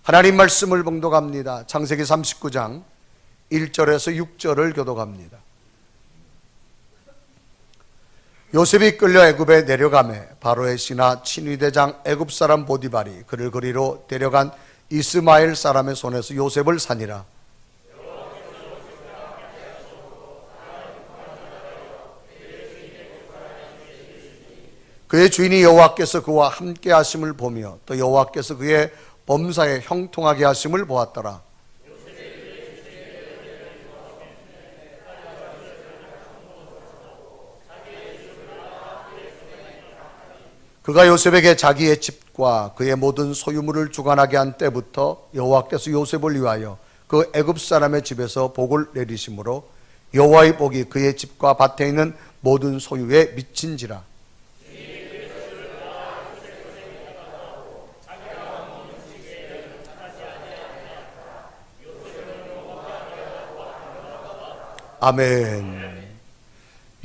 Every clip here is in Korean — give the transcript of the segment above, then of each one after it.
하나님 말씀을 봉독합니다. 창세기 39장 1절에서 6절을 교독합니다. 요셉이 끌려 애굽에 내려가매 바로의 신하 친위대장 애굽 사람 보디발이 그를 그리로 데려간 이스마엘 사람의 손에서 요셉을 산이라. 그의 주인이 여호와께서 그와 함께 하심을 보며 또 여호와께서 그의 범사에 형통하게 하심을 보았더라. 그가 요셉에게 자기의 집과 그의 모든 소유물을 주관하게 한 때부터 여호와께서 요셉을 위하여 그 애굽 사람의 집에서 복을 내리심으로 여호와의 복이 그의 집과 밭에 있는 모든 소유에 미친지라. 아멘.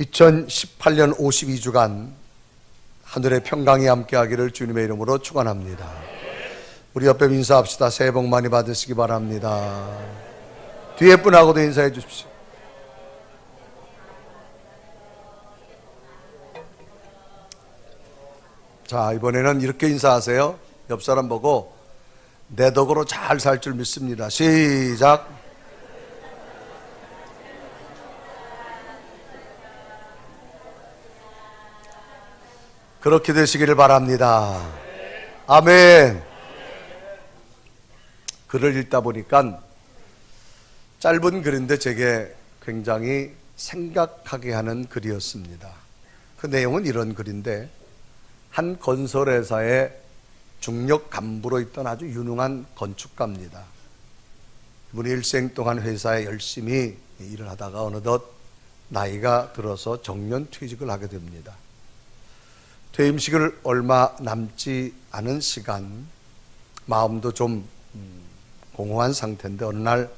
2018년 52주간 하늘의 평강이 함께하기를 주님의 이름으로 축원합니다. 우리 옆에 인사합시다. 새해 복 많이 받으시기 바랍니다. 뒤에 분하고도 인사해 주십시오. 자, 이번에는 이렇게 인사하세요. 옆 사람 보고 내 덕으로 잘 살 줄 믿습니다. 시작. 그렇게 되시기를 바랍니다. 아멘. 글을 읽다 보니까 짧은 글인데 제게 굉장히 생각하게 하는 글이었습니다. 그 내용은 이런 글인데, 한 건설회사의 중력 간부로 있던 아주 유능한 건축가입니다. 이분이 일생 동안 회사에 열심히 일을 하다가 어느덧 나이가 들어서 정년 퇴직을 하게 됩니다. 퇴임식을 얼마 남지 않은 시간, 마음도 좀 공허한 상태인데 어느 날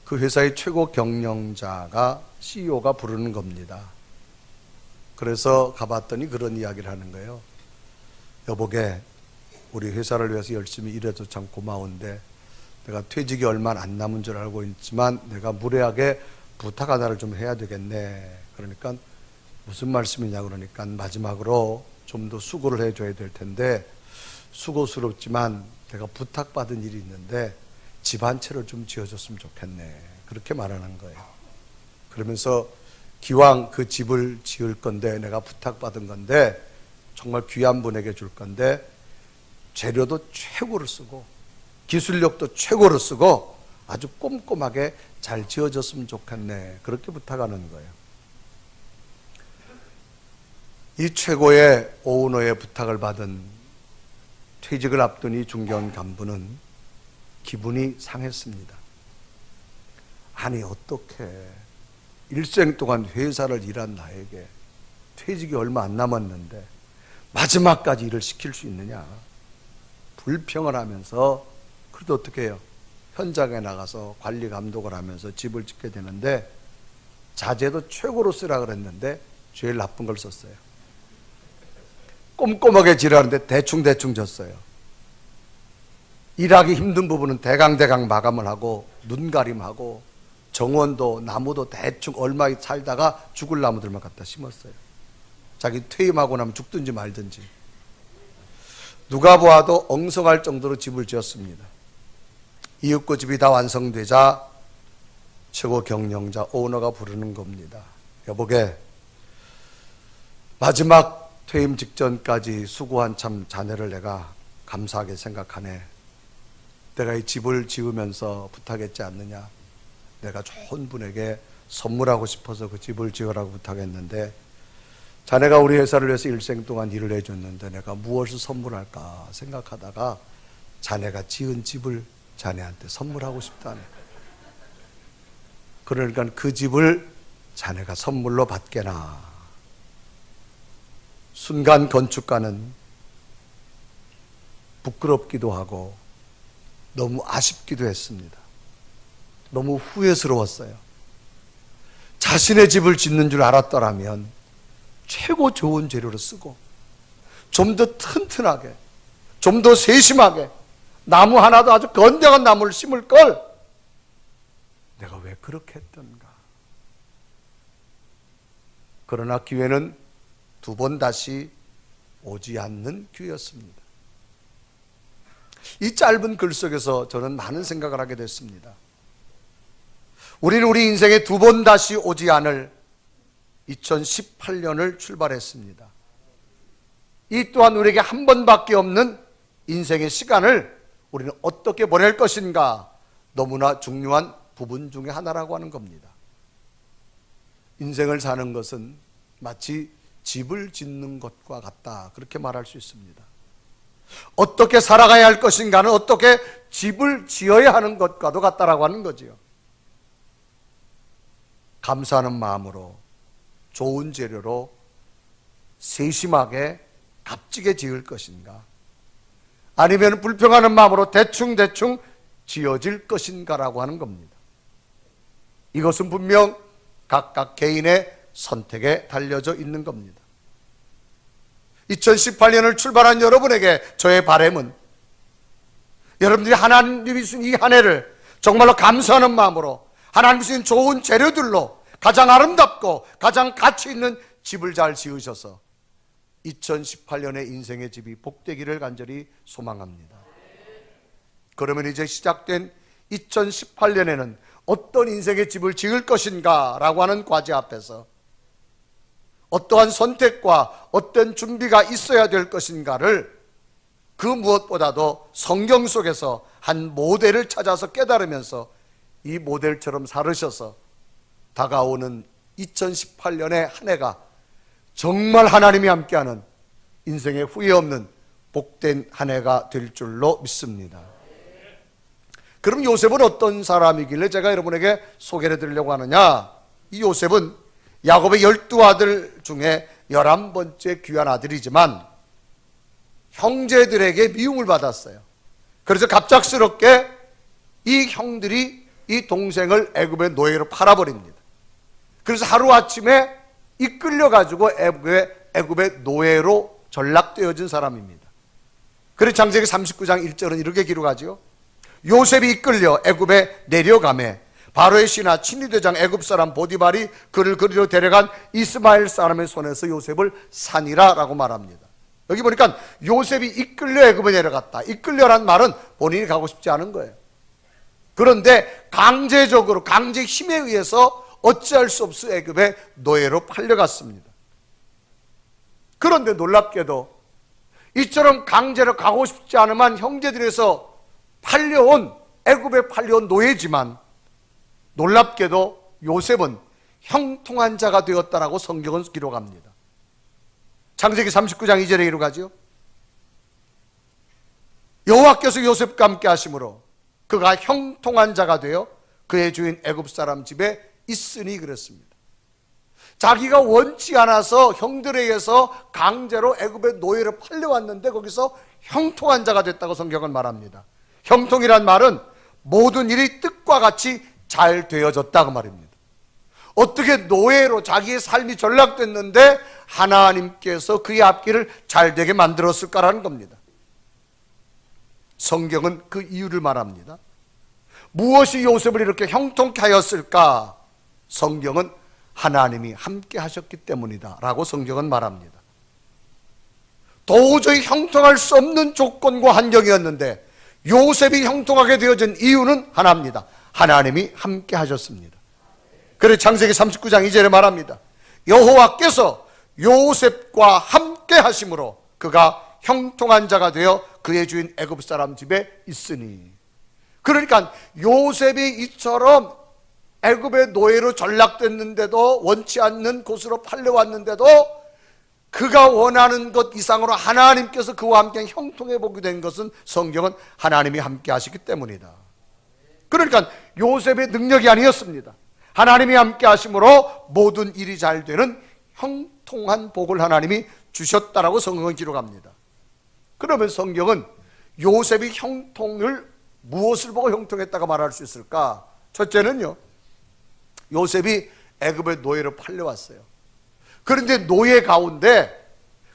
그 회사의 최고 경영자가 CEO가 부르는 겁니다. 그래서 가봤더니 그런 이야기를 하는 거예요. 여보게, 우리 회사를 위해서 열심히 일해서 참 고마운데 내가 퇴직이 얼마 안 남은 줄 알고 있지만 내가 무례하게 부탁 하나를 좀 해야 되겠네. 그러니까 무슨 말씀이냐 그러니까 마지막으로 좀 더 수고를 해줘야 될 텐데 수고스럽지만 내가 부탁받은 일이 있는데 집 한 채를 좀 지어줬으면 좋겠네. 그렇게 말하는 거예요. 그러면서 기왕 그 집을 지을 건데 내가 부탁받은 건데 정말 귀한 분에게 줄 건데 재료도 최고로 쓰고 기술력도 최고로 쓰고 아주 꼼꼼하게 잘 지어줬으면 좋겠네. 그렇게 부탁하는 거예요. 이 최고의 오너의 부탁을 받은 퇴직을 앞둔 이 중견 간부는 기분이 상했습니다. 아니, 어떻게 일생 동안 회사를 일한 나에게 퇴직이 얼마 안 남았는데 마지막까지 일을 시킬 수 있느냐. 불평을 하면서, 그래도 어떻게 해요? 현장에 나가서 관리 감독을 하면서 집을 짓게 되는데 자재도 최고로 쓰라 그랬는데 제일 나쁜 걸 썼어요. 꼼꼼하게 지르는데 대충 졌어요. 일하기 힘든 부분은 대강 마감을 하고 눈가림하고 정원도 나무도 대충 얼마 살다가 죽을 나무들만 갖다 심었어요. 자기 퇴임하고 나면 죽든지 말든지. 누가 보아도 엉성할 정도로 집을 지었습니다. 이윽고 집이 다 완성되자 최고 경영자 오너가 부르는 겁니다. 여보게, 마지막 퇴임 직전까지 수고한 참 자네를 내가 감사하게 생각하네. 내가 이 집을 지으면서 부탁했지 않느냐. 내가 좋은 분에게 선물하고 싶어서 그 집을 지으라고 부탁했는데 자네가 우리 회사를 위해서 일생 동안 일을 해줬는데 내가 무엇을 선물할까 생각하다가 자네가 지은 집을 자네한테 선물하고 싶다네. 그러니까 그 집을 자네가 선물로 받게나. 순간 건축가는 부끄럽기도 하고 너무 아쉽기도 했습니다. 너무 후회스러웠어요. 자신의 집을 짓는 줄 알았더라면 최고 좋은 재료를 쓰고 좀 더 튼튼하게, 좀 더 세심하게, 나무 하나도 아주 건강한 나무를 심을 걸 내가 왜 그렇게 했던가. 그러나 기회는 두 번 다시 오지 않는 기회였습니다. 이 짧은 글 속에서 저는 많은 생각을 하게 됐습니다. 우리는 우리 인생에 두 번 다시 오지 않을 2018년을 출발했습니다. 이 또한 우리에게 한 번밖에 없는 인생의 시간을 우리는 어떻게 보낼 것인가, 너무나 중요한 부분 중에 하나라고 하는 겁니다. 인생을 사는 것은 마치 집을 짓는 것과 같다, 그렇게 말할 수 있습니다. 어떻게 살아가야 할 것인가는 어떻게 집을 지어야 하는 것과도 같다라고 하는 거지요. 감사하는 마음으로 좋은 재료로 세심하게 값지게 지을 것인가, 아니면 불평하는 마음으로 대충대충 지어질 것인가라고 하는 겁니다. 이것은 분명 각각 개인의 선택에 달려져 있는 겁니다. 2018년을 출발한 여러분에게 저의 바람은 여러분들이 하나님이 주신 이 한 해를 정말로 감사하는 마음으로 하나님이 주신 좋은 재료들로 가장 아름답고 가장 가치 있는 집을 잘 지으셔서 2018년의 인생의 집이 복되기를 간절히 소망합니다. 그러면 이제 시작된 2018년에는 어떤 인생의 집을 지을 것인가 라고 하는 과제 앞에서 어떠한 선택과 어떤 준비가 있어야 될 것인가를, 그 무엇보다도 성경 속에서 한 모델을 찾아서 깨달으면서 이 모델처럼 살으셔서 다가오는 2018년의 한 해가 정말 하나님이 함께하는 인생에 후회 없는 복된 한 해가 될 줄로 믿습니다. 그럼 요셉은 어떤 사람이길래 제가 여러분에게 소개를 해드리려고 하느냐? 이 요셉은 야곱의 12아들 중에 11번째 귀한 아들이지만 형제들에게 미움을 받았어요. 그래서 갑작스럽게 이 형들이 이 동생을 애굽의 노예로 팔아버립니다. 그래서 하루아침에 이끌려가지고 애굽의 노예로 전락되어진 사람입니다. 그래서 창세기 39장 1절은 이렇게 기록하죠. 요셉이 이끌려 애굽에 내려가매 바로의 신하 친위대장 애굽 사람 보디발이 그를 그리로 데려간 이스마엘 사람의 손에서 요셉을 산이라 라고 말합니다. 여기 보니까 요셉이 이끌려 애굽에 내려갔다. 이끌려란 말은 본인이 가고 싶지 않은 거예요. 그런데 강제적으로, 강제 힘에 의해서 어찌할 수 없이 애굽의 노예로 팔려갔습니다. 그런데 놀랍게도 이처럼 강제로 가고 싶지 않으면 형제들에서 팔려온, 애굽에 팔려온 노예지만 놀랍게도 요셉은 형통한 자가 되었다라고 성경은 기록합니다. 창세기 39장 2절에 기록하죠. 여호와께서 요셉과 함께 하심으로 그가 형통한 자가 되어 그의 주인 애굽 사람 집에 있으니 그랬습니다. 자기가 원치 않아서 형들에 의해서 강제로 애굽의 노예로 팔려왔는데 거기서 형통한 자가 됐다고 성경은 말합니다. 형통이란 말은 모든 일이 뜻과 같이 잘 되어졌다고 말입니다. 어떻게 노예로 자기의 삶이 전락됐는데 하나님께서 그의 앞길을 잘 되게 만들었을까라는 겁니다. 성경은 그 이유를 말합니다. 무엇이 요셉을 이렇게 형통케 하였을까? 성경은 하나님이 함께 하셨기 때문이다 라고 성경은 말합니다. 도저히 형통할 수 없는 조건과 환경이었는데 요셉이 형통하게 되어진 이유는 하나입니다. 하나님이 함께 하셨습니다. 그래서 창세기 39장 2절에 말합니다. 여호와께서 요셉과 함께 하심으로 그가 형통한 자가 되어 그의 주인 애굽 사람 집에 있으니. 그러니까 요셉이 이처럼 애굽의 노예로 전락됐는데도, 원치 않는 곳으로 팔려왔는데도 그가 원하는 것 이상으로 하나님께서 그와 함께 형통해 보게 된 것은 성경은 하나님이 함께 하시기 때문이다. 그러니까 요셉의 능력이 아니었습니다. 하나님이 함께 하심으로 모든 일이 잘 되는 형통한 복을 하나님이 주셨다라고 성경은 기록합니다. 그러면 성경은 요셉이 형통을 무엇을 보고 형통했다고 말할 수 있을까? 첫째는요, 요셉이 애굽의 노예로 팔려왔어요. 그런데 노예 가운데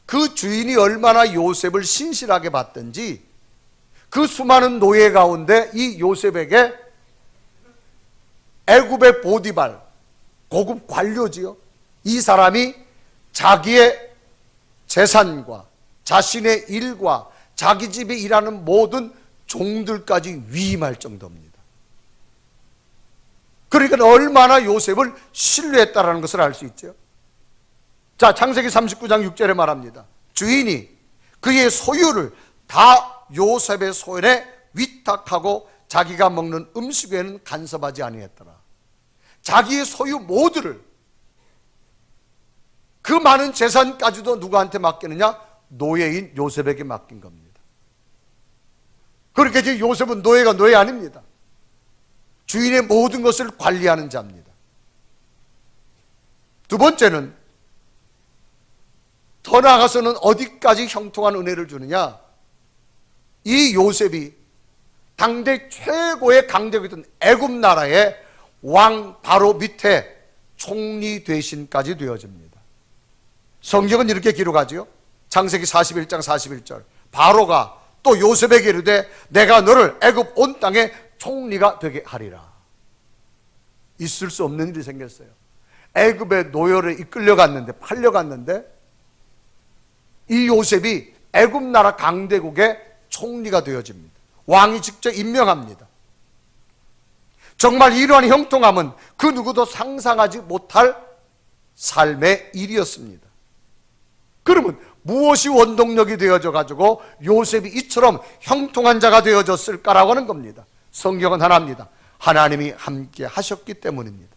그 주인이 얼마나 요셉을 신실하게 봤든지 그 수많은 노예 가운데 이 요셉에게 애굽의 보디발, 고급 관료지요. 이 사람이 자기의 재산과 자신의 일과 자기 집에 일하는 모든 종들까지 위임할 정도입니다. 그러니까 얼마나 요셉을 신뢰했다라는 것을 알 수 있죠. 자, 창세기 39장 6절에 말합니다. 주인이 그의 소유를 다 요셉의 손에 위탁하고 자기가 먹는 음식에는 간섭하지 아니했더라. 자기의 소유 모두를, 그 많은 재산까지도 누구한테 맡기느냐? 노예인 요셉에게 맡긴 겁니다. 그렇게 이제 요셉은 노예가 노예 아닙니다. 주인의 모든 것을 관리하는 자입니다. 두 번째는, 더 나아가서는 어디까지 형통한 은혜를 주느냐? 이 요셉이 당대 최고의 강대국이던 애굽 나라의 왕 바로 밑에 총리 대신까지 되어집니다. 성경은 이렇게 기록하지요. 창세기 41장 41절. 바로가 또 요셉에게 이르되 내가 너를 애굽 온 땅의 총리가 되게 하리라. 있을 수 없는 일이 생겼어요. 애굽의 노예를 이끌려갔는데, 팔려갔는데 이 요셉이 애굽 나라 강대국의 총리가 되어집니다. 왕이 직접 임명합니다. 정말 이러한 형통함은 그 누구도 상상하지 못할 삶의 일이었습니다. 그러면 무엇이 원동력이 되어져 가지고 요셉이 이처럼 형통한 자가 되어졌을까라고 하는 겁니다. 성경은 하나입니다. 하나님이 함께 하셨기 때문입니다.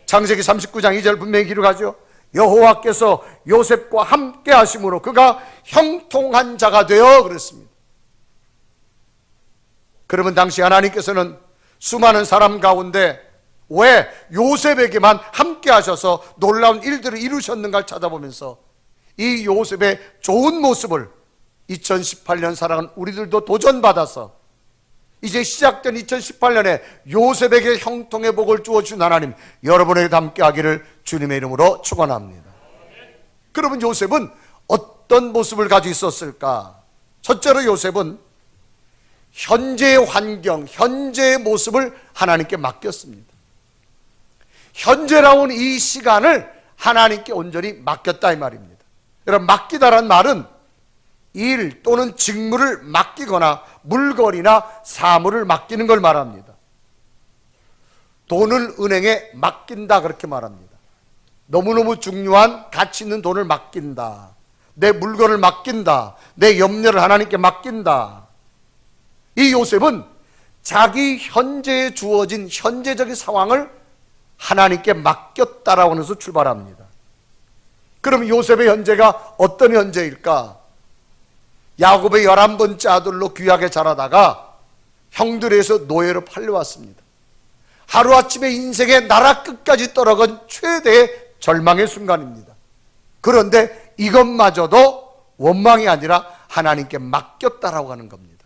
창세기 39장 2절 분명히 기록하죠. 여호와께서 요셉과 함께 하심으로 그가 형통한 자가 되어 그랬습니다. 그러면 당시 하나님께서는 수많은 사람 가운데 왜 요셉에게만 함께 하셔서 놀라운 일들을 이루셨는가를 찾아보면서 이 요셉의 좋은 모습을 2018년 살아가는 우리들도 도전받아서 이제 시작된 2018년에 요셉에게 형통의 복을 주어준 하나님, 여러분에게도 함께 하기를 주님의 이름으로 축원합니다. 그러면 요셉은 어떤 모습을 가지고 있었을까? 첫째로 요셉은 현재의 환경, 현재의 모습을 하나님께 맡겼습니다. 현재라는 이 시간을 하나님께 온전히 맡겼다 이 말입니다. 여러분, 맡기다란 말은 일 또는 직무를 맡기거나 물건이나 사물을 맡기는 걸 말합니다. 돈을 은행에 맡긴다 그렇게 말합니다. 너무너무 중요한 가치 있는 돈을 맡긴다. 내 물건을 맡긴다. 내 염려를 하나님께 맡긴다. 이 요셉은 자기 현재에 주어진 현재적인 상황을 하나님께 맡겼다라고 해서 출발합니다. 그럼 요셉의 현재가 어떤 현재일까? 야곱의 11번째 아들로 귀하게 자라다가 형들에서 노예로 팔려왔습니다. 하루아침에 인생의 나라 끝까지 떨어진 최대의 절망의 순간입니다. 그런데 이것마저도 원망이 아니라 하나님께 맡겼다라고 하는 겁니다.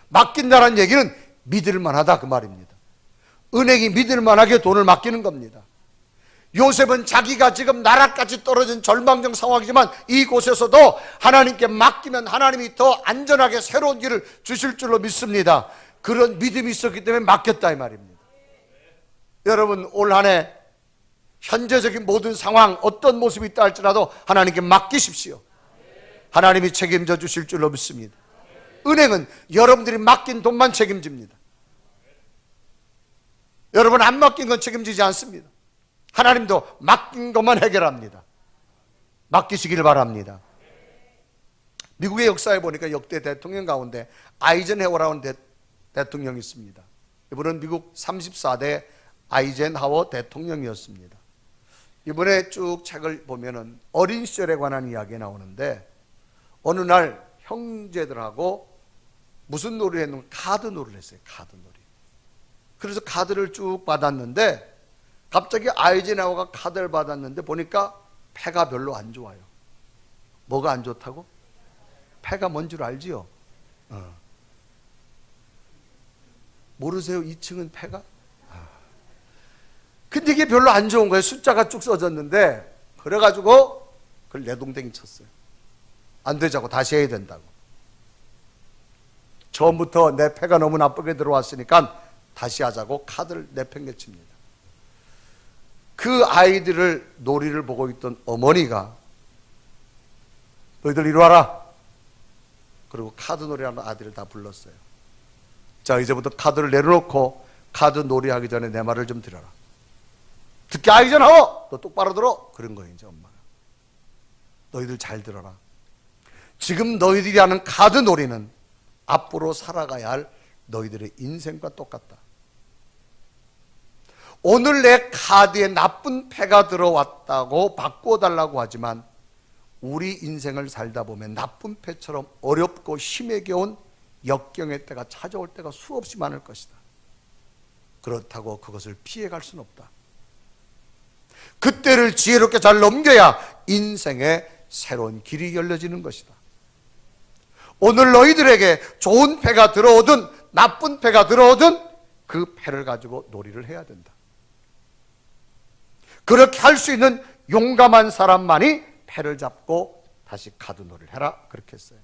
맡긴다는 얘기는 믿을만하다 그 말입니다. 은행이 믿을만하게 돈을 맡기는 겁니다. 요셉은 자기가 지금 나라까지 떨어진 절망적 상황이지만 이곳에서도 하나님께 맡기면 하나님이 더 안전하게 새로운 길을 주실 줄로 믿습니다. 그런 믿음이 있었기 때문에 맡겼다 이 말입니다. 여러분, 올 한 해 현재적인 모든 상황 어떤 모습이 있다 할지라도 하나님께 맡기십시오. 하나님이 책임져 주실 줄로 믿습니다. 은행은 여러분들이 맡긴 돈만 책임집니다. 여러분 안 맡긴 건 책임지지 않습니다. 하나님도 맡긴 것만 해결합니다. 맡기시길 바랍니다. 미국의 역사에 보니까 역대 대통령 가운데 아이젠하워라는 대통령이 있습니다. 이분은 미국 34대 아이젠하워 대통령이었습니다. 이번에 쭉 책을 보면은 어린 시절에 관한 이야기가 나오는데 어느 날 형제들하고 무슨 놀이를 했는가? 카드 놀이를 했어요. 카드 놀이. 그래서 카드를 쭉 받았는데 갑자기 아이젠하워가 카드를 받았는데 보니까 패가 별로 안 좋아요. 뭐가 안 좋다고? 패가 뭔 줄 알지요? 모르세요? 2층은 패가? 근데 이게 별로 안 좋은 거예요. 숫자가 쭉 써졌는데 그래가지고 그걸 내동댕이 쳤어요. 안 되자고 다시 해야 된다고. 처음부터 내 패가 너무 나쁘게 들어왔으니까 다시 하자고 카드를 내팽개칩니다. 그 아이들을 놀이를 보고 있던 어머니가 너희들 이리 와라. 그리고 카드 놀이하는 아들을 다 불렀어요. 자, 이제부터 카드를 내려놓고 카드 놀이하기 전에 내 말을 좀 들어라. 듣기 하기 전에 하고 너 똑바로 들어. 그런 거예요. 이제 엄마가. 너희들 잘 들어라. 지금 너희들이 하는 카드 놀이는 앞으로 살아가야 할 너희들의 인생과 똑같다. 오늘 내 카드에 나쁜 패가 들어왔다고 바꿔달라고 하지만 우리 인생을 살다 보면 나쁜 패처럼 어렵고 심하게 온 역경의 때가 찾아올 때가 수없이 많을 것이다. 그렇다고 그것을 피해갈 수는 없다. 그때를 지혜롭게 잘 넘겨야 인생의 새로운 길이 열려지는 것이다. 오늘 너희들에게 좋은 패가 들어오든 나쁜 패가 들어오든 그 패를 가지고 놀이를 해야 된다. 그렇게 할 수 있는 용감한 사람만이 패를 잡고 다시 카드 놀이를 해라. 그렇게 했어요.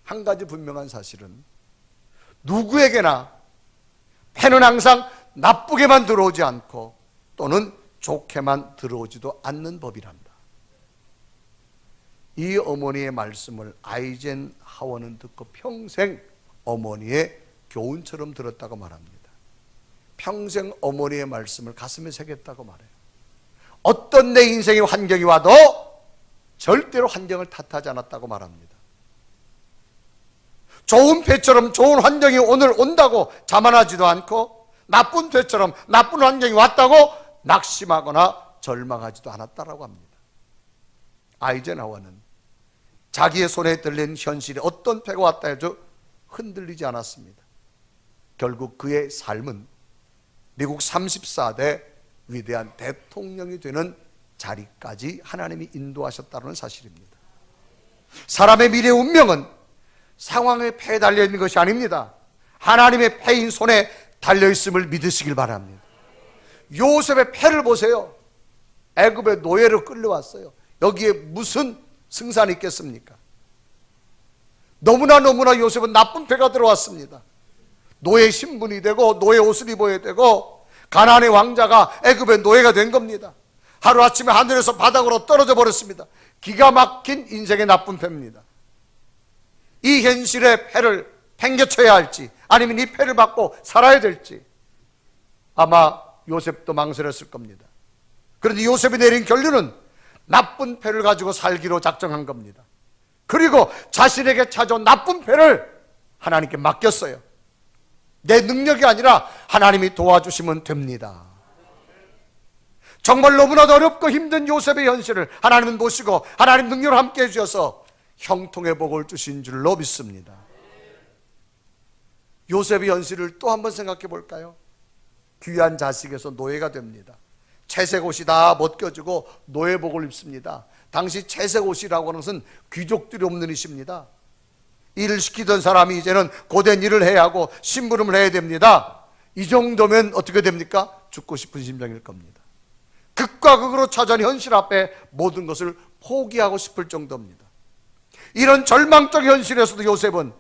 한 가지 분명한 사실은 누구에게나 패는 항상 나쁘게만 들어오지 않고 또는 좋게만 들어오지도 않는 법이란다. 이 어머니의 말씀을 아이젠하워는 듣고 평생 어머니의 교훈처럼 들었다고 말합니다. 평생 어머니의 말씀을 가슴에 새겼다고 말해요. 어떤 내 인생의 환경이 와도 절대로 환경을 탓하지 않았다고 말합니다. 좋은 패처럼 좋은 환경이 오늘 온다고 자만하지도 않고 나쁜 패처럼 나쁜 환경이 왔다고 낙심하거나 절망하지도 않았다고 합니다. 아이젠하워는 자기의 손에 들린 현실에 어떤 패가 왔다 해도 흔들리지 않았습니다. 결국 그의 삶은 미국 34대 위대한 대통령이 되는 자리까지 하나님이 인도하셨다는 사실입니다. 사람의 미래 운명은 상황의 패에 달려있는 것이 아닙니다. 하나님의 패인 손에 달려있음을 믿으시길 바랍니다. 요셉의 패를 보세요. 애굽의 노예로 끌려왔어요. 여기에 무슨 승산이 있겠습니까? 너무나 요셉은 나쁜 패가 들어왔습니다. 노예 신분이 되고 노예 옷을 입어야 되고 가나안의 왕자가 애굽의 노예가 된 겁니다. 하루아침에 하늘에서 바닥으로 떨어져 버렸습니다. 기가 막힌 인생의 나쁜 패입니다. 이 현실의 패를 팽개쳐야 할지 아니면 이 패를 받고 살아야 될지 아마 요셉도 망설였을 겁니다. 그런데 요셉이 내린 결론은 나쁜 패를 가지고 살기로 작정한 겁니다. 그리고 자신에게 찾아온 나쁜 패를 하나님께 맡겼어요. 내 능력이 아니라 하나님이 도와주시면 됩니다. 정말 너무나도 어렵고 힘든 요셉의 현실을 하나님은 보시고 하나님 능력을 함께 해주셔서 형통의 복을 주신 줄로 믿습니다. 요셉의 현실을 또 한번 생각해 볼까요? 귀한 자식에서 노예가 됩니다. 채색 옷이 다 벗겨지고 노예복을 입습니다. 당시 채색 옷이라고 하는 것은 귀족들이 없는 옷입니다. 일을 시키던 사람이 이제는 고된 일을 해야 하고 심부름을 해야 됩니다. 이 정도면 어떻게 됩니까? 죽고 싶은 심정일 겁니다. 극과 극으로 처한 현실 앞에 모든 것을 포기하고 싶을 정도입니다. 이런 절망적 현실에서도 요셉은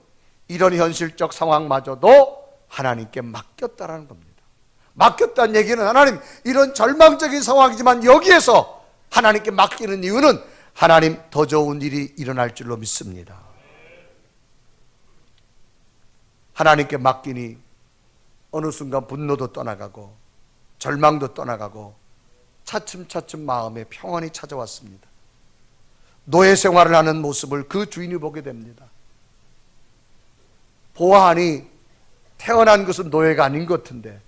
이런 현실적 상황마저도 하나님께 맡겼다라는 겁니다. 맡겼다는 얘기는 하나님 이런 절망적인 상황이지만 여기에서 하나님께 맡기는 이유는 하나님 더 좋은 일이 일어날 줄로 믿습니다. 하나님께 맡기니 어느 순간 분노도 떠나가고 절망도 떠나가고 차츰차츰 마음에 평안이 찾아왔습니다. 노예 생활을 하는 모습을 그 주인이 보게 됩니다. 보아하니 태어난 것은 노예가 아닌 것 같은데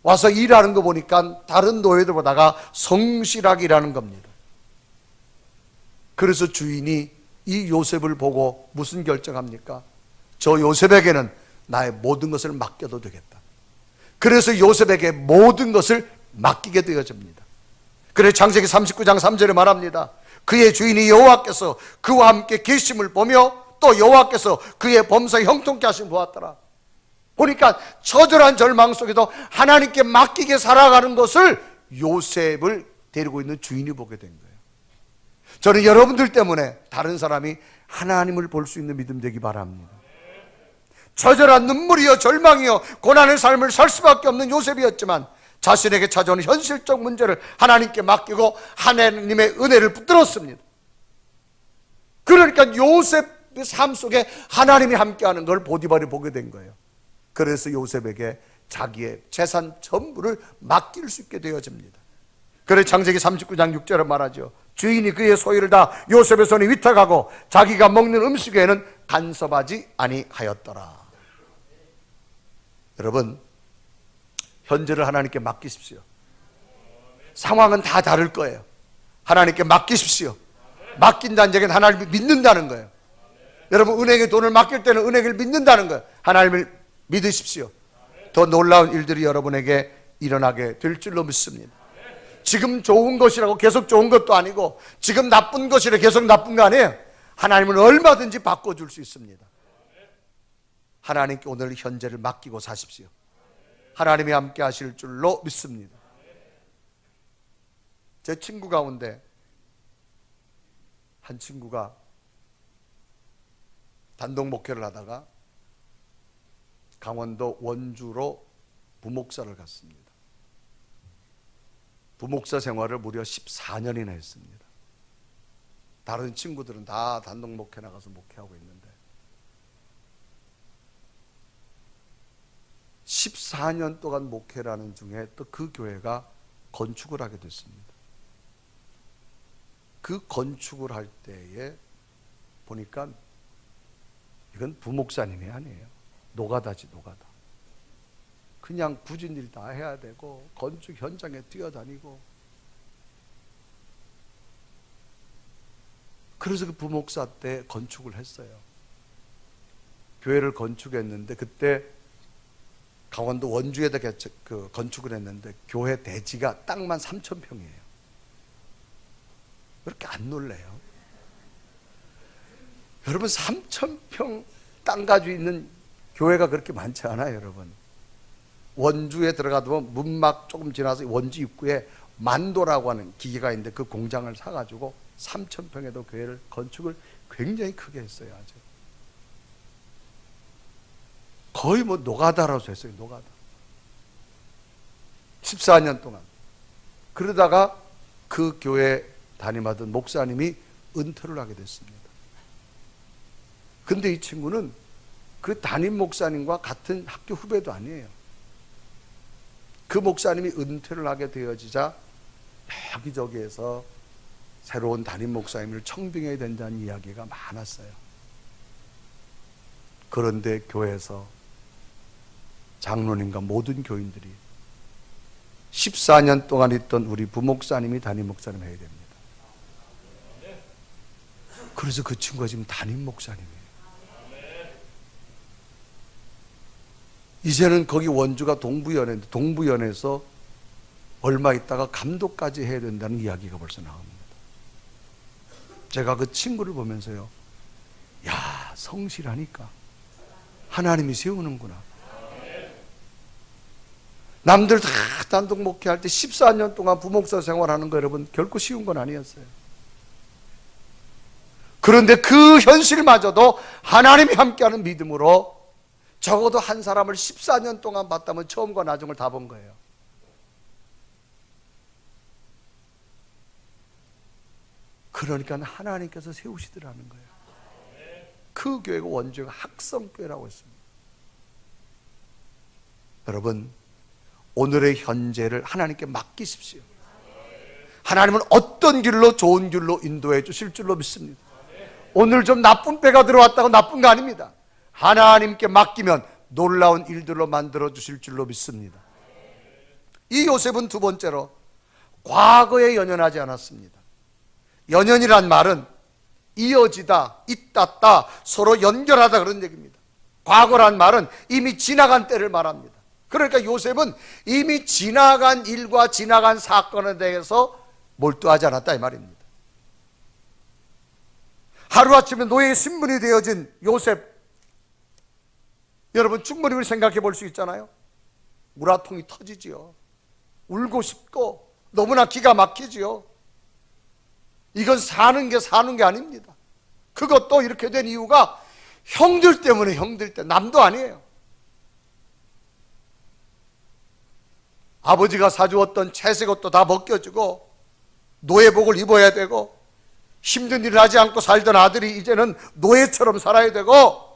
와서 일하는 거 보니까 다른 노예들보다가 성실하게 일하는 겁니다. 그래서 주인이 이 요셉을 보고 무슨 결정합니까? 저 요셉에게는 나의 모든 것을 맡겨도 되겠다. 그래서 요셉에게 모든 것을 맡기게 되어집니다. 그래서 창세기 39장 3절에 말합니다. 그의 주인이 여호와께서 그와 함께 계심을 보며 또 여호와께서 그의 범사에 형통케 하심을 보았더라. 보니까 처절한 절망 속에도 하나님께 맡기게 살아가는 것을 요셉을 데리고 있는 주인이 보게 된 거예요. 저는 여러분들 때문에 다른 사람이 하나님을 볼 수 있는 믿음 되기 바랍니다. 처절한 눈물이요 절망이요 고난의 삶을 살 수밖에 없는 요셉이었지만 자신에게 찾아오는 현실적 문제를 하나님께 맡기고 하나님의 은혜를 붙들었습니다. 그러니까 요셉의 삶 속에 하나님이 함께하는 걸 보디발이 보게 된 거예요. 그래서 요셉에게 자기의 재산 전부를 맡길 수 있게 되어집니다. 그래서 창세기 39장 6절에 말하죠. 주인이 그의 소유를 다 요셉의 손에 위탁하고 자기가 먹는 음식에는 간섭하지 아니하였더라. 여러분, 현재를 하나님께 맡기십시오. 상황은 다 다를 거예요. 하나님께 맡기십시오. 맡긴다는 얘기는 하나님을 믿는다는 거예요. 여러분, 은행에 돈을 맡길 때는 은행을 믿는다는 거예요. 하나님을 믿으십시오. 더 놀라운 일들이 여러분에게 일어나게 될 줄로 믿습니다. 지금 좋은 것이라고 계속 좋은 것도 아니고 지금 나쁜 것이라 계속 나쁜 거 아니에요. 하나님은 얼마든지 바꿔줄 수 있습니다. 하나님께 오늘 현재를 맡기고 사십시오. 하나님이 함께 하실 줄로 믿습니다. 제 친구 가운데 한 친구가 단독 목회를 하다가 강원도 원주로 부목사를 갔습니다. 부목사 생활을 무려 14년이나 했습니다. 다른 친구들은 다 단독 목회 나가서 목회하고 있는데 14년 동안 목회라는 중에 또 그 교회가 건축을 하게 됐습니다. 그 건축을 할 때에 보니까 이건 부목사님이 아니에요. 노가다지, 노가다. 그냥 굳은 일 다 해야 되고 건축 현장에 뛰어다니고. 그래서 그 부목사 때 건축을 했어요. 교회를 건축했는데 그때 강원도 원주에다 건축을 했는데 교회 대지가 땅만 3,000평이에요. 그렇게 안 놀래요? 여러분, 3,000평 땅 가지고 있는 교회가 그렇게 많지 않아요, 여러분. 원주에 들어가도 문막 조금 지나서 원주 입구에 만도라고 하는 기계가 있는데 그 공장을 사가지고 3,000평에도 교회를 건축을 굉장히 크게 했어요. 아주 거의 뭐 노가다라고 했어요. 노가다. 14년 동안. 그러다가 그 교회 담임하던 목사님이 은퇴를 하게 됐습니다. 근데 이 친구는 그 담임 목사님과 같은 학교 후배도 아니에요. 그 목사님이 은퇴를 하게 되어지자 여기저기에서 새로운 담임 목사님을 청빙해야 된다는 이야기가 많았어요. 그런데 교회에서 장로님과 모든 교인들이 14년 동안 있던 우리 부목사님이 담임 목사님 해야 됩니다. 그래서 그 친구가 지금 담임 목사님이에요. 이제는 거기 원주가 동부연회인데 동부연에서 얼마 있다가 감독까지 해야 된다는 이야기가 벌써 나옵니다. 제가 그 친구를 보면서요, 야, 성실하니까 하나님이 세우는구나. 남들 다 단독 목회할 때 14년 동안 부목사 생활하는 거 여러분 결코 쉬운 건 아니었어요. 그런데 그 현실마저도 하나님이 함께하는 믿음으로 적어도 한 사람을 14년 동안 봤다면 처음과 나중을 다 본 거예요. 그러니까 하나님께서 세우시더라는 거예요. 그 교회가 원주가 학성교회라고 했습니다. 여러분, 오늘의 현재를 하나님께 맡기십시오. 하나님은 어떤 길로 좋은 길로 인도해 주실 줄로 믿습니다. 오늘 좀 나쁜 때가 들어왔다고 나쁜 거 아닙니다. 하나님께 맡기면 놀라운 일들로 만들어 주실 줄로 믿습니다. 이 요셉은 두 번째로 과거에 연연하지 않았습니다. 연연이란 말은 이어지다, 잇닿다, 서로 연결하다 그런 얘기입니다. 과거란 말은 이미 지나간 때를 말합니다. 그러니까 요셉은 이미 지나간 일과 지나간 사건에 대해서 몰두하지 않았다 이 말입니다. 하루아침에 노예의 신분이 되어진 요셉, 여러분 충분히 우리 생각해 볼 수 있잖아요. 우라통이 터지지요. 울고 싶고 너무나 기가 막히지요. 이건 사는 게 아닙니다. 그것도 이렇게 된 이유가 형들 때문에, 형들 때문에. 남도 아니에요. 아버지가 사주었던 채색 옷도 다 벗겨주고 노예복을 입어야 되고 힘든 일을 하지 않고 살던 아들이 이제는 노예처럼 살아야 되고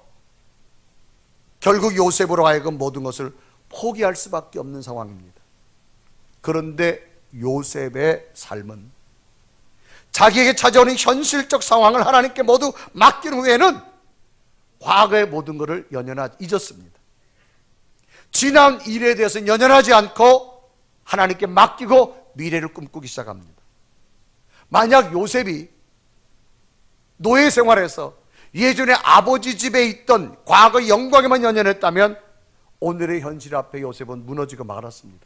결국 요셉으로 하여금 모든 것을 포기할 수밖에 없는 상황입니다. 그런데 요셉의 삶은 자기에게 찾아오는 현실적 상황을 하나님께 모두 맡긴 후에는 과거의 모든 것을 연연하지 잊었습니다. 지난 일에 대해서 연연하지 않고 하나님께 맡기고 미래를 꿈꾸기 시작합니다. 만약 요셉이 노예 생활에서 예전에 아버지 집에 있던 과거의 영광에만 연연했다면 오늘의 현실 앞에 요셉은 무너지고 말았습니다.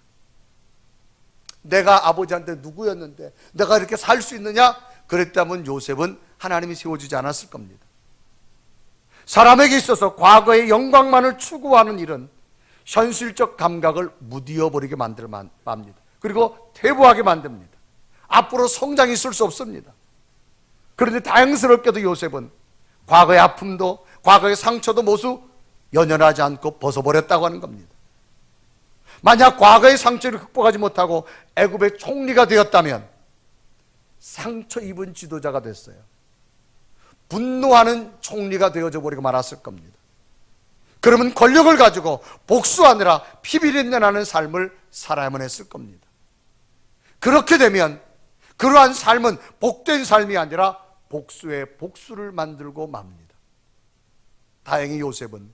내가 아버지한테 누구였는데 내가 이렇게 살 수 있느냐? 그랬다면 요셉은 하나님이 세워주지 않았을 겁니다. 사람에게 있어서 과거의 영광만을 추구하는 일은 현실적 감각을 무디어버리게 만듭니다. 그리고 퇴보하게 만듭니다. 앞으로 성장이 있을 수 없습니다. 그런데 다행스럽게도 요셉은 과거의 아픔도 과거의 상처도 모두 연연하지 않고 벗어버렸다고 하는 겁니다. 만약 과거의 상처를 극복하지 못하고 애굽의 총리가 되었다면 상처 입은 지도자가 됐어요. 분노하는 총리가 되어져 버리고 말았을 겁니다. 그러면 권력을 가지고 복수하느라 피비린내 나는 삶을 살아야만 했을 겁니다. 그렇게 되면 그러한 삶은 복된 삶이 아니라 복수의 복수를 만들고 맙니다. 다행히 요셉은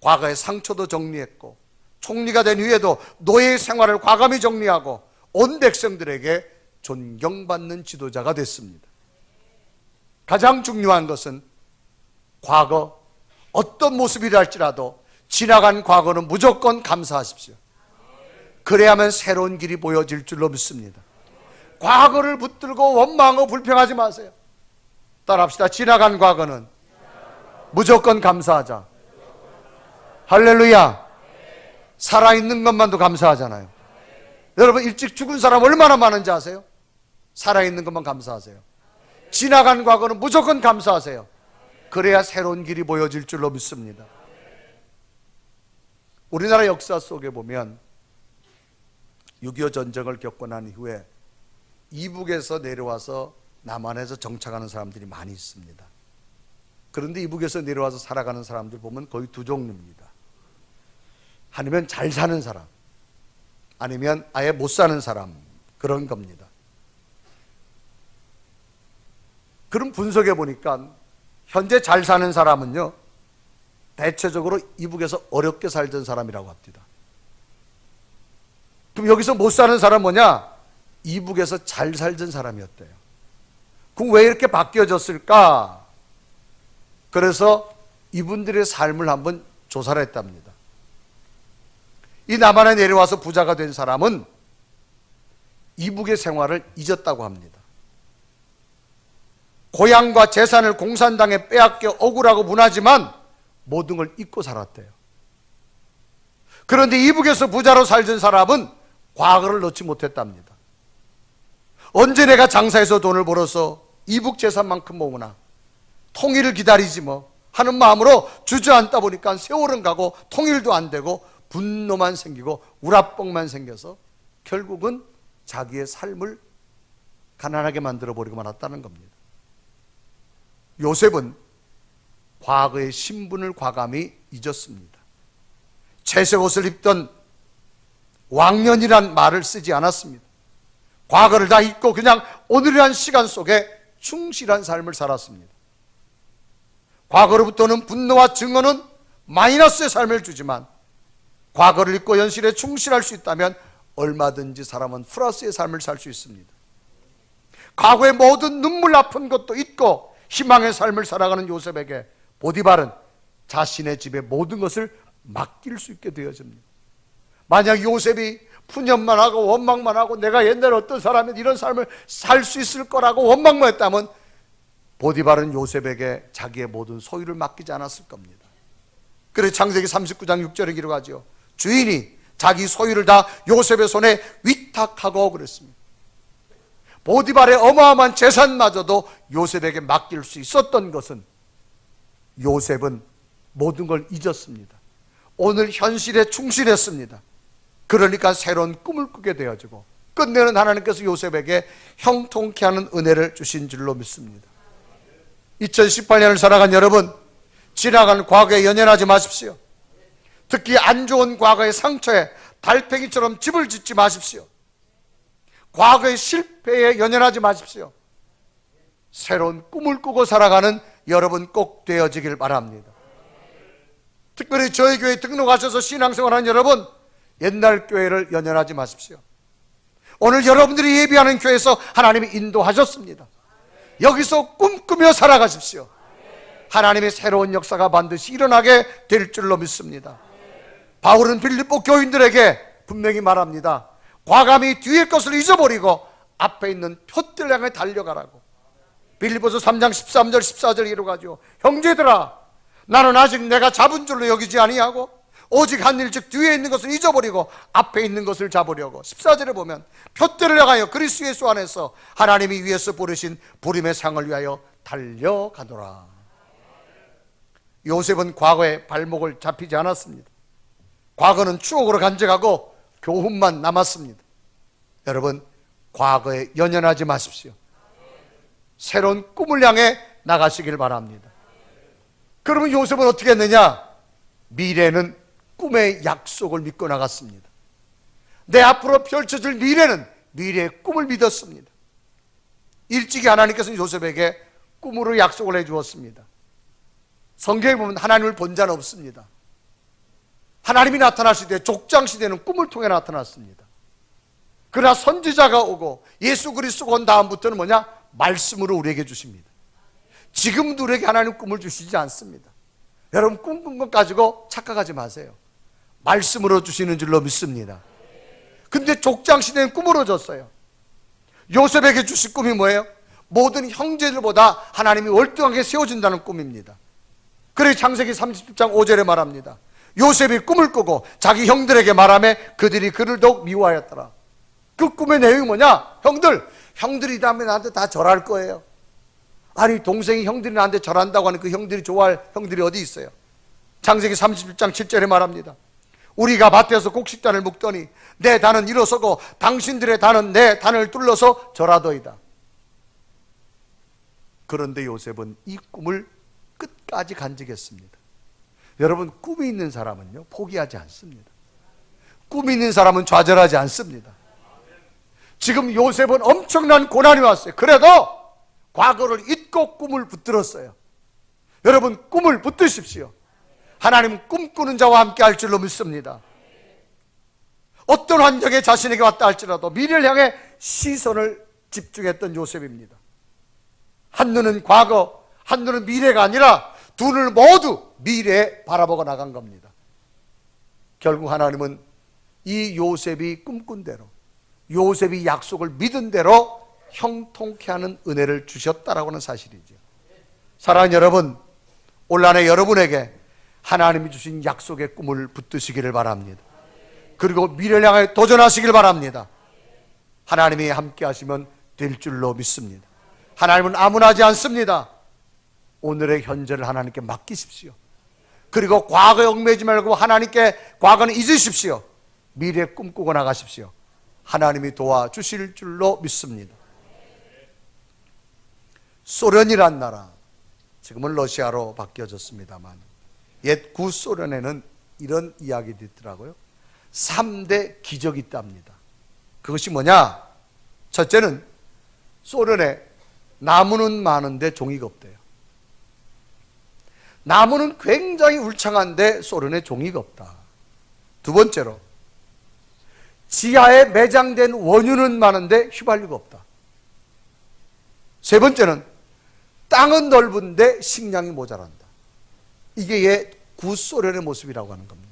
과거의 상처도 정리했고 총리가 된 후에도 노예 생활을 과감히 정리하고 온 백성들에게 존경받는 지도자가 됐습니다. 가장 중요한 것은 과거 어떤 모습이라 할지라도 지나간 과거는 무조건 감사하십시오. 그래야만 새로운 길이 보여질 줄로 믿습니다. 과거를 붙들고 원망하고 불평하지 마세요. 따라합시다. 지나간 과거는 무조건 감사하자. 할렐루야. 살아있는 것만도 감사하잖아요. 여러분 일찍 죽은 사람 얼마나 많은지 아세요? 살아있는 것만 감사하세요. 지나간 과거는 무조건 감사하세요. 그래야 새로운 길이 보여질 줄로 믿습니다. 우리나라 역사 속에 보면 6.25 전쟁을 겪고 난 이후에 이북에서 내려와서 남한에서 정착하는 사람들이 많이 있습니다. 그런데 이북에서 내려와서 살아가는 사람들 보면 거의 두 종류입니다. 아니면 잘 사는 사람, 아니면 아예 못 사는 사람, 그런 겁니다. 그럼 분석해 보니까 현재 잘 사는 사람은요, 대체적으로 이북에서 어렵게 살던 사람이라고 합니다. 그럼 여기서 못 사는 사람 뭐냐? 이북에서 잘 살던 사람이었대요. 그럼 왜 이렇게 바뀌어졌을까? 그래서 이분들의 삶을 한번 조사를 했답니다. 이 남한에 내려와서 부자가 된 사람은 이북의 생활을 잊었다고 합니다. 고향과 재산을 공산당에 빼앗겨 억울하고 분하지만 모든 걸 잊고 살았대요. 그런데 이북에서 부자로 살던 사람은 과거를 넣지 못했답니다. 언제 내가 장사해서 돈을 벌어서 이북 재산만큼 모으나 통일을 기다리지 뭐 하는 마음으로 주저앉다 보니까 세월은 가고 통일도 안 되고 분노만 생기고 우라뻥만 생겨서 결국은 자기의 삶을 가난하게 만들어버리고 말았다는 겁니다. 요셉은 과거의 신분을 과감히 잊었습니다. 채색 옷을 입던 왕년이란 말을 쓰지 않았습니다. 과거를 다 잊고 그냥 오늘이란 시간 속에 충실한 삶을 살았습니다. 과거로부터는 분노와 증오는 마이너스의 삶을 주지만 과거를 잊고 현실에 충실할 수 있다면 얼마든지 사람은 플러스의 삶을 살 수 있습니다. 과거의 모든 눈물 아픈 것도 잊고 희망의 삶을 살아가는 요셉에게 보디발은 자신의 집의 모든 것을 맡길 수 있게 되어집니다. 만약 요셉이 푸념만 하고 원망만 하고 내가 옛날에 어떤 사람이 이런 삶을 살 수 있을 거라고 원망만 했다면 보디발은 요셉에게 자기의 모든 소유를 맡기지 않았을 겁니다. 그래서 창세기 39장 6절에 기록하죠. 주인이 자기 소유를 다 요셉의 손에 위탁하고 그랬습니다. 보디발의 어마어마한 재산마저도 요셉에게 맡길 수 있었던 것은 요셉은 모든 걸 잊었습니다. 오늘 현실에 충실했습니다. 그러니까 새로운 꿈을 꾸게 되어지고 끝내는 하나님께서 요셉에게 형통케 하는 은혜를 주신 줄로 믿습니다. 2018년을 살아간 여러분, 지나간 과거에 연연하지 마십시오. 특히 안 좋은 과거의 상처에 달팽이처럼 집을 짓지 마십시오. 과거의 실패에 연연하지 마십시오. 새로운 꿈을 꾸고 살아가는 여러분 꼭 되어지길 바랍니다. 특별히 저희 교회에 등록하셔서 신앙생활하는 여러분, 옛날 교회를 연연하지 마십시오. 오늘 여러분들이 예비하는 교회에서 하나님이 인도하셨습니다. 여기서 꿈꾸며 살아가십시오. 하나님의 새로운 역사가 반드시 일어나게 될 줄로 믿습니다. 바울은 빌립보 교인들에게 분명히 말합니다. 과감히 뒤의 것을 잊어버리고 앞에 있는 표대를 향해 달려가라고. 빌립보서 3장 13절 14절 이루가지고, 형제들아, 나는 아직 내가 잡은 줄로 여기지 아니하고 오직 한 일, 즉 뒤에 있는 것을 잊어버리고 앞에 있는 것을 잡으려고. 14절에 보면 표대를 향하여 그리스도 예수 안에서 하나님이 위에서 부르신 부름의 상을 위하여 달려가노라. 요셉은 과거에 발목을 잡히지 않았습니다. 과거는 추억으로 간직하고 교훈만 남았습니다. 여러분, 과거에 연연하지 마십시오. 새로운 꿈을 향해 나가시길 바랍니다. 그러면 요셉은 어떻게 했느냐? 미래는 꿈의 약속을 믿고 나갔습니다. 내 앞으로 펼쳐질 미래는 미래의 꿈을 믿었습니다. 일찍이 하나님께서는 요셉에게 꿈으로 약속을 해주었습니다. 성경에 보면 하나님을 본 자는 없습니다. 하나님이 나타나실 때 족장시대는 꿈을 통해 나타났습니다. 그러나 선지자가 오고 예수 그리스도가 온 다음부터는 뭐냐? 말씀으로 우리에게 주십니다. 지금도 우리에게 하나님 꿈을 주시지 않습니다. 여러분, 꿈꾼 것 가지고 착각하지 마세요. 말씀으로 주시는 줄로 믿습니다. 근데 족장시대는 꿈으로 줬어요. 요셉에게 주신 꿈이 뭐예요? 모든 형제들보다 하나님이 월등하게 세워진다는 꿈입니다. 그래서 창세기 37장 5절에 말합니다. 요셉이 꿈을 꾸고 자기 형들에게 말하며 그들이 그를 더욱 미워하였더라. 그 꿈의 내용이 뭐냐? 형들이 다음에 나한테 다 절할 거예요. 아니, 동생이 형들이 나한테 절한다고 하는 그 형들이 좋아할 형들이 어디 있어요? 창세기 37장 7절에 말합니다. 우리가 밭에서 곡식단을 묶더니 내 단은 일어서고 당신들의 단은 내 단을 뚫러서 절하더이다. 그런데 요셉은 이 꿈을 끝까지 간직했습니다. 여러분, 꿈이 있는 사람은요, 포기하지 않습니다. 꿈이 있는 사람은 좌절하지 않습니다. 지금 요셉은 엄청난 고난이 왔어요. 그래도 과거를 잊고 꿈을 붙들었어요. 여러분, 꿈을 붙드십시오. 하나님은 꿈꾸는 자와 함께 할 줄로 믿습니다. 어떤 환경에 자신에게 왔다 할지라도 미래를 향해 시선을 집중했던 요셉입니다. 한눈은 과거, 한눈은 미래가 아니라 두 눈을 모두 미래에 바라보고 나간 겁니다. 결국 하나님은 이 요셉이 꿈꾼 대로, 요셉이 약속을 믿은 대로 형통케 하는 은혜를 주셨다라고 하는 사실이죠. 사랑하는 여러분, 올 한해 여러분에게 하나님이 주신 약속의 꿈을 붙드시기를 바랍니다. 그리고 미래를 향해 도전하시길 바랍니다. 하나님이 함께 하시면 될 줄로 믿습니다. 하나님은 아무나하지 않습니다. 오늘의 현재를 하나님께 맡기십시오. 그리고 과거에 얽매이지 말고 하나님께 과거는 잊으십시오. 미래 꿈꾸고 나가십시오. 하나님이 도와주실 줄로 믿습니다. 소련이란 나라, 지금은 러시아로 바뀌어졌습니다만 옛 구소련에는 이런 이야기도 있더라고요. 3대 기적이 있답니다. 그것이 뭐냐? 첫째는 소련에 나무는 많은데 종이가 없대요. 나무는 굉장히 울창한데 소련에 종이가 없다. 두 번째로, 지하에 매장된 원유는 많은데 휘발유가 없다. 세 번째는, 땅은 넓은데 식량이 모자란다. 이게 옛 구소련의 모습이라고 하는 겁니다.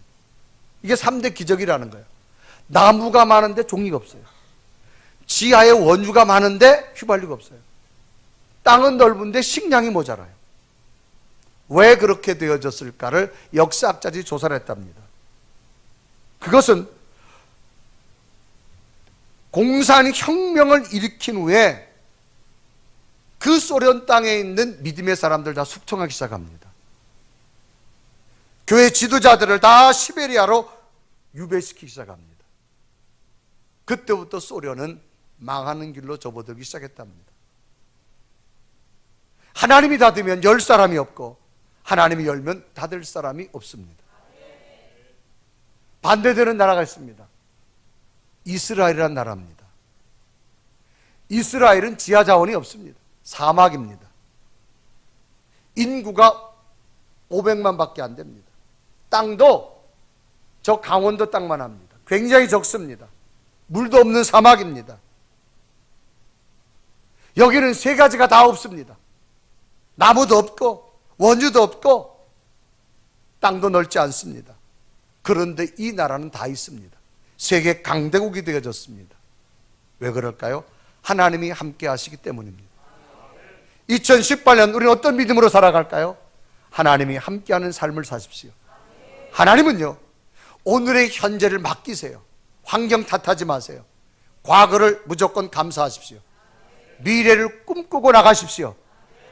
이게 3대 기적이라는 거예요. 나무가 많은데 종이가 없어요. 지하에 원유가 많은데 휘발유가 없어요. 땅은 넓은데 식량이 모자라요. 왜 그렇게 되어졌을까를 역사학자들이 조사를 했답니다. 그것은 공산혁명을 일으킨 후에 그 소련 땅에 있는 믿음의 사람들 다 숙청하기 시작합니다. 교회 지도자들을 다 시베리아로 유배시키기 시작합니다. 그때부터 소련은 망하는 길로 접어들기 시작했답니다. 하나님이 닫으면 열 사람이 없고 하나님이 열면 닫을 사람이 없습니다. 반대되는 나라가 있습니다. 이스라엘이라는 나라입니다. 이스라엘은 지하 자원이 없습니다. 사막입니다. 인구가 500만 밖에 안 됩니다. 땅도 저 강원도 땅만 합니다. 굉장히 적습니다. 물도 없는 사막입니다. 여기는 세 가지가 다 없습니다. 나무도 없고 원유도 없고 땅도 넓지 않습니다. 그런데 이 나라는 다 있습니다. 세계 강대국이 되어졌습니다. 왜 그럴까요? 하나님이 함께 하시기 때문입니다. 2018년 우리는 어떤 믿음으로 살아갈까요? 하나님이 함께하는 삶을 사십시오. 하나님은요, 오늘의 현재를 맡기세요. 환경 탓하지 마세요. 과거를 무조건 감사하십시오. 미래를 꿈꾸고 나가십시오.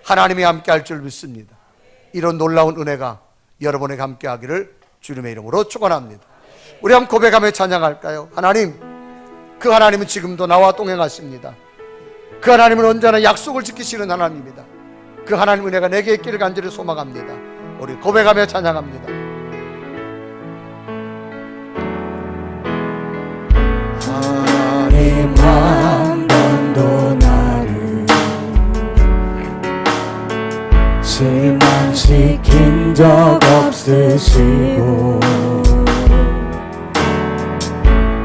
하나님이 함께 할 줄 믿습니다. 이런 놀라운 은혜가 여러분에게 함께 하기를 주님의 이름으로 축원합니다. 우리 한번 고백하며 찬양할까요? 하나님, 그 하나님은 지금도 나와 동행하십니다. 그 하나님은 언제나 약속을 지키시는 하나님입니다. 그 하나님 은혜가 내게 있기를 간절히 소망합니다. 우리 고백하며 찬양합니다. 하나님 한 번도 나를 실망시킨 적 없으시고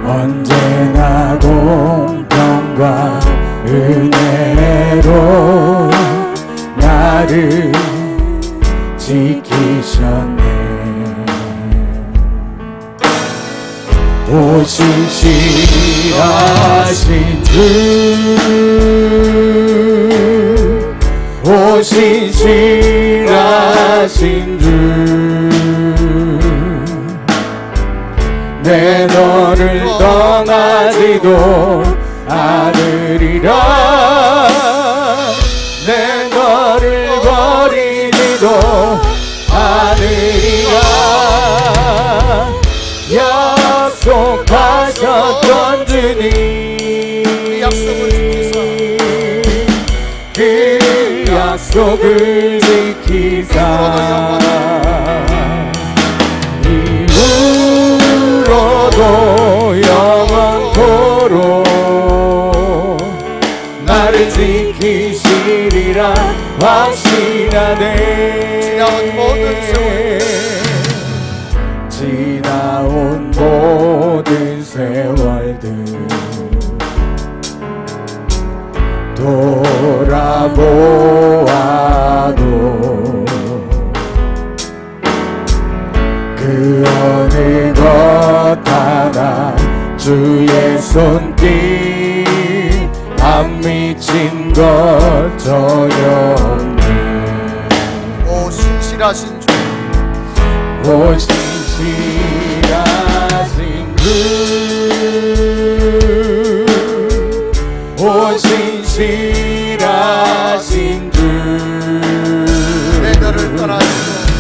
언제나 공평과 은혜로 나를 지키셨네. 오신 실하신 주, 오신 실하신 주, 내 너를 떠나지도 않으리라. 내 너를 버리지도 않으리라. 약속하셨던 주님, 그 약속을 지키사 이후로도 영원토록 나를 지키시리라 확신하네. 지나온 모든 세월, 지나온 모든 세월들 돌아보아도 그 어느 것 하나 주의 손길 안 미친 것 전혀 없네. 오 신실하신 주, 오 신실하신 주, 오 신실하신 주, 내 너를 떠나지도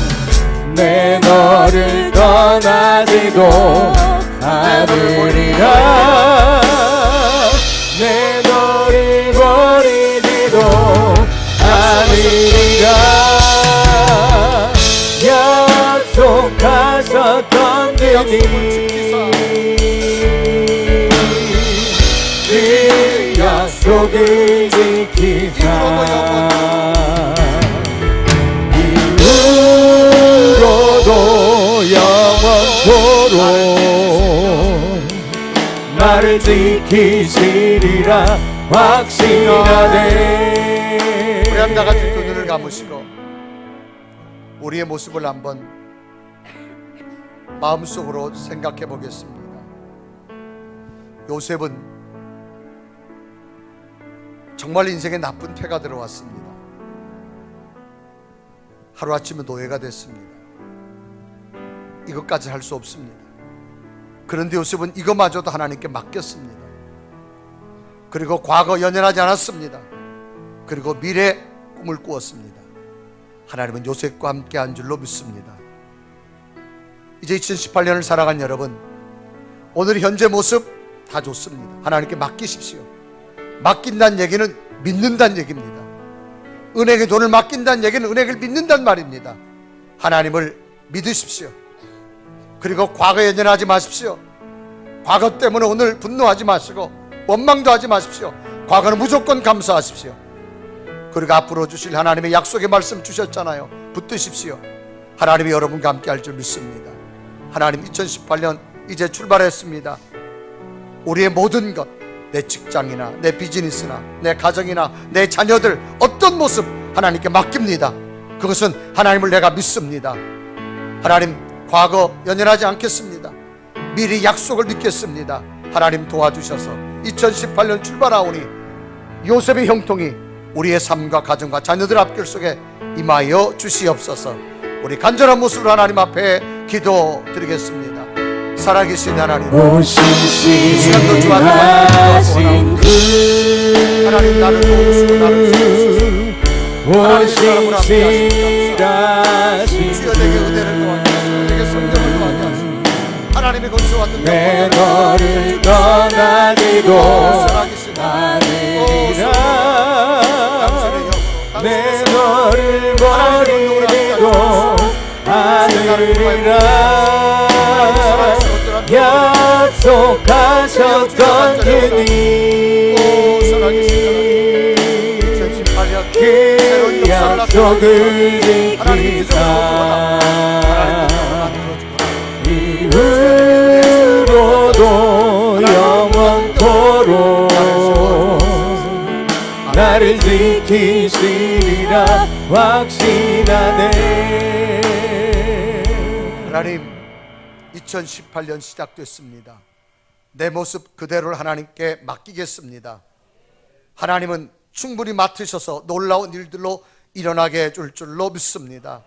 내 너를 떠나지도 않으리라. 내 너를 버리지도 않으리라. 약속하셨던 주님, 그 약속을 지키사 이후로도 영원토록 나를 지키시리라 확신하네. 우리 한 다 같이 두 눈을 감으시고 우리의 모습을 한번 마음속으로 생각해 보겠습니다. 요셉은 정말 인생에 나쁜 패가 들어왔습니다. 하루아침에 노예가 됐습니다. 이것까지 할 수 없습니다. 그런데 요셉은 이것마저도 하나님께 맡겼습니다. 그리고 과거 연연하지 않았습니다. 그리고 미래 꿈을 꾸었습니다. 하나님은 요셉과 함께 한 줄로 믿습니다. 이제 2018년을 살아간 여러분, 오늘 현재 모습 다 좋습니다. 하나님께 맡기십시오. 맡긴다는 얘기는 믿는다는 얘기입니다. 은행에 돈을 맡긴다는 얘기는 은행을 믿는다는 말입니다. 하나님을 믿으십시오. 그리고 과거에 연연하지 마십시오. 과거 때문에 오늘 분노하지 마시고 원망도 하지 마십시오. 과거는 무조건 감사하십시오. 그리고 앞으로 주실 하나님의 약속의 말씀 주셨잖아요. 붙드십시오. 하나님이 여러분과 함께 할 줄 믿습니다. 하나님, 2018년 이제 출발했습니다. 우리의 모든 것, 내 직장이나 내 비즈니스나 내 가정이나 내 자녀들 어떤 모습 하나님께 맡깁니다. 그것은 하나님을 내가 믿습니다. 하나님, 과거 연연하지 않겠습니다. 미리 약속을 믿겠습니다. 하나님 도와주셔서 2018년 출발하오니 요셉의 형통이 우리의 삶과 가정과 자녀들 앞길 속에 임하여 주시옵소서. 우리 간절한 모습으로 하나님 앞에 기도드리겠습니다. 살아계신 하나님, 오신실하신 그 하나님, 나를 도우시고 나를 지으소서. 오신실하신 주여, 내게 은혜를 더하게 하시고 내게 성령을 더하게 하시고 하나님의 건설받는 내 너를 떠나기도 살아계신 아니라 당신의 영으로 내 너를 버리기도 아니라 약속하셨던 그니 그 약속을 지키사 이후로도 영원토록 나를 지키시리라 확신하네. 하나님, 2018년 시작됐습니다. 내 모습 그대로를 하나님께 맡기겠습니다. 하나님은 충분히 맡으셔서 놀라운 일들로 일어나게 해줄 줄로 믿습니다.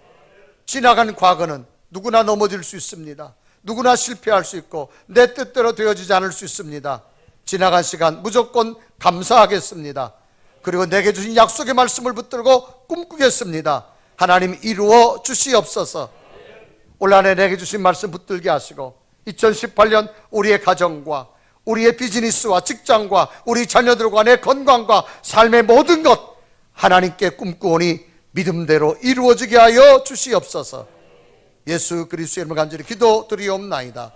지나간 과거는 누구나 넘어질 수 있습니다. 누구나 실패할 수 있고 내 뜻대로 되어지지 않을 수 있습니다. 지나간 시간 무조건 감사하겠습니다. 그리고 내게 주신 약속의 말씀을 붙들고 꿈꾸겠습니다. 하나님, 이루어 주시옵소서. 올 한 해 내게 주신 말씀 붙들게 하시고 2018년 우리의 가정과 우리의 비즈니스와 직장과 우리 자녀들과 내 건강과 삶의 모든 것 하나님께 꿈꾸오니 믿음대로 이루어지게 하여 주시옵소서. 예수 그리스도의 이름으로 간절히 기도드리옵나이다.